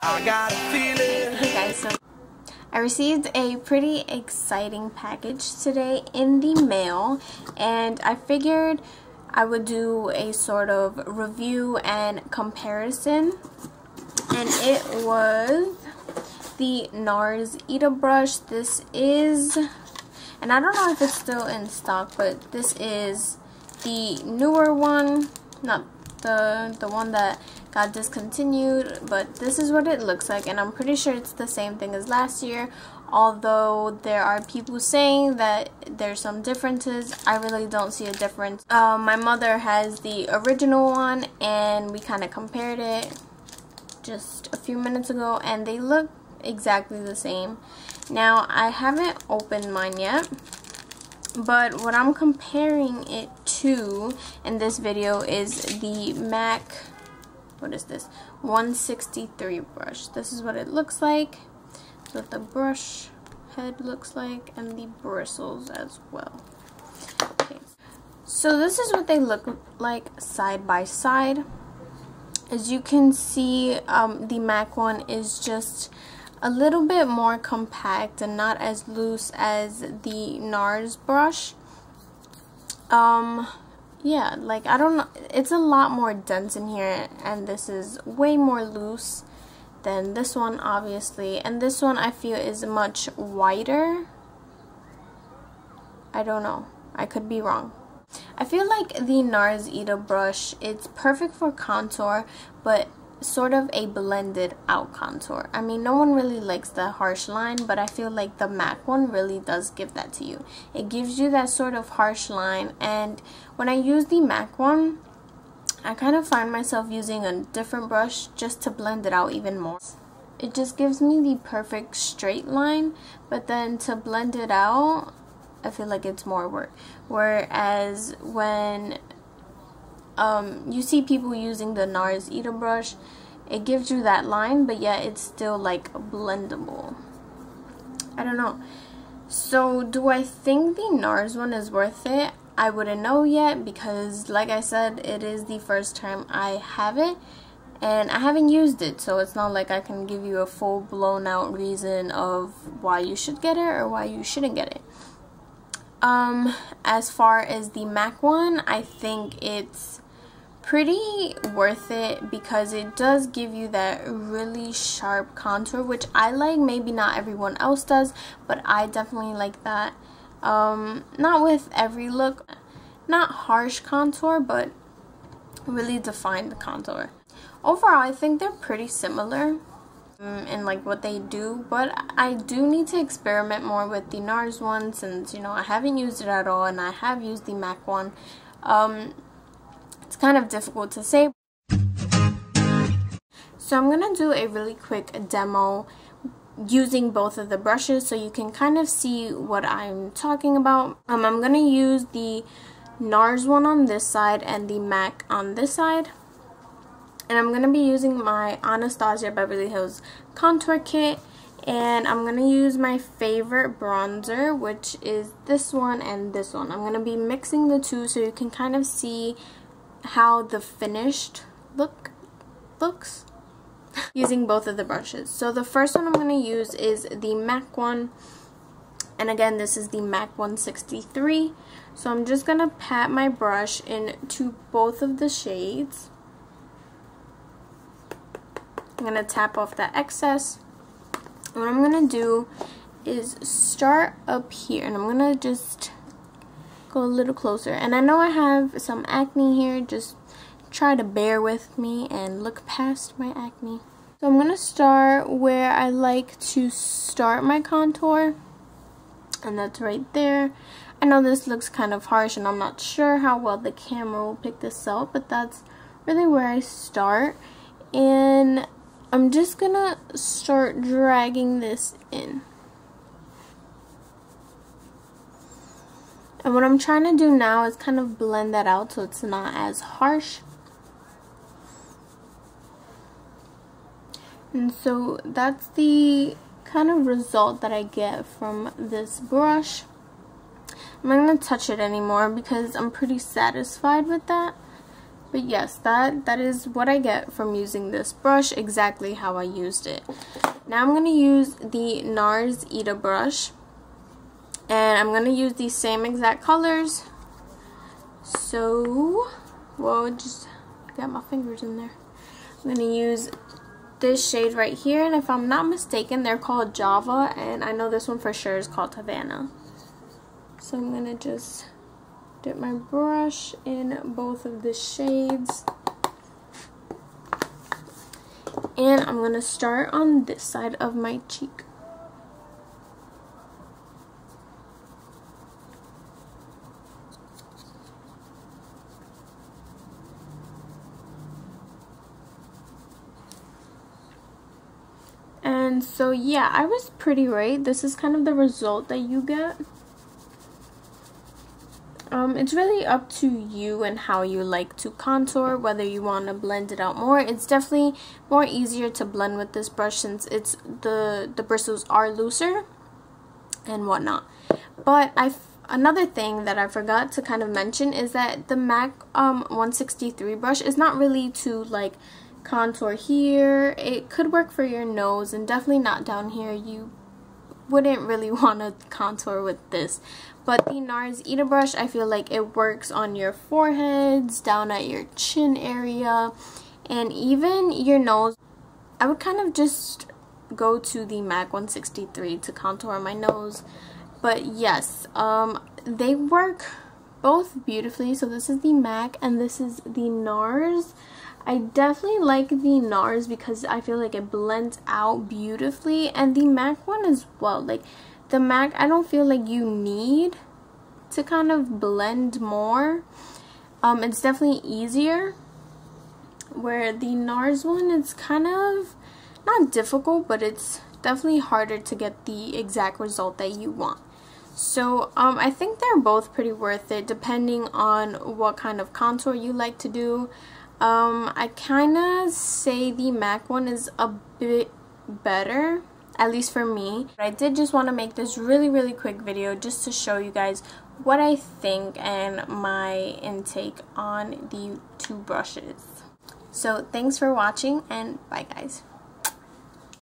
I got a feeling. Hey guys, so I received a pretty exciting package today in the mail, and I figured I would do a sort of review and comparison. And it was the Nars Eater brush. This is, and I don't know if it's still in stock, but this is the newer one, not the one that got discontinued, but this is what it looks like, and I'm pretty sure it's the same thing as last year, although there are people saying that there's some differences. I really don't see a difference. My mother has the original one, and we kind of compared it just a few minutes ago, and they look exactly the same. Now, I haven't opened mine yet, but what I'm comparing it to in this video is the MAC, what is this, 163 brush. This is what it looks like. That's what the brush head looks like, and the bristles as well. Okay, so this is what they look like side by side. As you can see, the MAC one is just a little bit more compact and not as loose as the Nars brush. Yeah, like, I don't know, it's a lot more dense in here, and this is way more loose than this one, obviously. And this one I feel is much wider. I don't know, I could be wrong. I feel like the Nars Eater brush, it's perfect for contour, but sort of a blended out contour. I mean, no one really likes the harsh line, but I feel like the MAC one really does give that to you. It gives you that sort of harsh line, and when I use the MAC one, I kind of find myself using a different brush just to blend it out even more. It just gives me the perfect straight line, but then to blend it out, I feel like it's more work. Whereas when you see people using the Nars Eater brush, it gives you that line, but yet it's still like blendable. I don't know. So do I think the Nars one is worth it? I wouldn't know yet, because like I said, it is the first time I have it, and I haven't used it, so it's not like I can give you a full blown out reason of why you should get it or why you shouldn't get it. As far as the MAC one, I think it's pretty worth it because it does give you that really sharp contour, which I like. Maybe not everyone else does, but I definitely like that. Not with every look, not harsh contour, but really defined contour. Overall, I think they're pretty similar in like what they do, but I do need to experiment more with the Nars one, since, you know, I haven't used it at all, and I have used the MAC one. It's kind of difficult to say. So I'm gonna do a really quick demo using both of the brushes so you can kind of see what I'm talking about. I'm gonna use the Nars one on this side and the MAC on this side. And I'm going to be using my Anastasia Beverly Hills contour kit, and I'm going to use my favorite bronzer, which is this one and this one. I'm going to be mixing the two so you can kind of see how the finished look looks using both of the brushes. So the first one I'm going to use is the MAC one, and again, this is the MAC 163. So I'm just going to pat my brush into both of the shades. I'm going to tap off that excess. What I'm going to do is start up here, and I'm going to just go a little closer. And I know I have some acne here, just try to bear with me and look past my acne. So I'm going to start where I like to start my contour, and that's right there. I know this looks kind of harsh, and I'm not sure how well the camera will pick this up, but that's really where I start. And I'm just gonna start dragging this in. And what I'm trying to do now is kind of blend that out so it's not as harsh. And so that's the kind of result that I get from this brush. I'm not going to touch it anymore because I'm pretty satisfied with that. But yes, that is what I get from using this brush, exactly how I used it. Now I'm going to use the Nars Ita brush, and I'm going to use these same exact colors. So, whoa, just got my fingers in there. I'm going to use this shade right here, and if I'm not mistaken, they're called Java, and I know this one for sure is called Havana. So I'm going to just dip my brush in both of the shades. And I'm going to start on this side of my cheek. And so yeah, I was pretty right. This is kind of the result that you get. It's really up to you and how you like to contour, whether you want to blend it out more. It's definitely more easier to blend with this brush since it's the bristles are looser and whatnot. But another thing that I forgot to kind of mention is that the MAC 163 brush is not really to like contour here. It could work for your nose and definitely not down here. You wouldn't really want to contour with this. But the Nars Ita brush, I feel like it works on your foreheads, down at your chin area, and even your nose. I would kind of just go to the MAC 163 to contour my nose. But yes, they work both beautifully. So this is the MAC and this is the Nars. I definitely like the Nars because I feel like it blends out beautifully, and the MAC one as well. Like the MAC, I don't feel like you need to kind of blend more. It's definitely easier, where the Nars one is kind of not difficult, but it's definitely harder to get the exact result that you want. So I think they're both pretty worth it depending on what kind of contour you like to do. I kind of say the MAC one is a bit better, at least for me. But I did just want to make this really quick video just to show you guys what I think and my intake on the two brushes. So thanks for watching, and bye guys.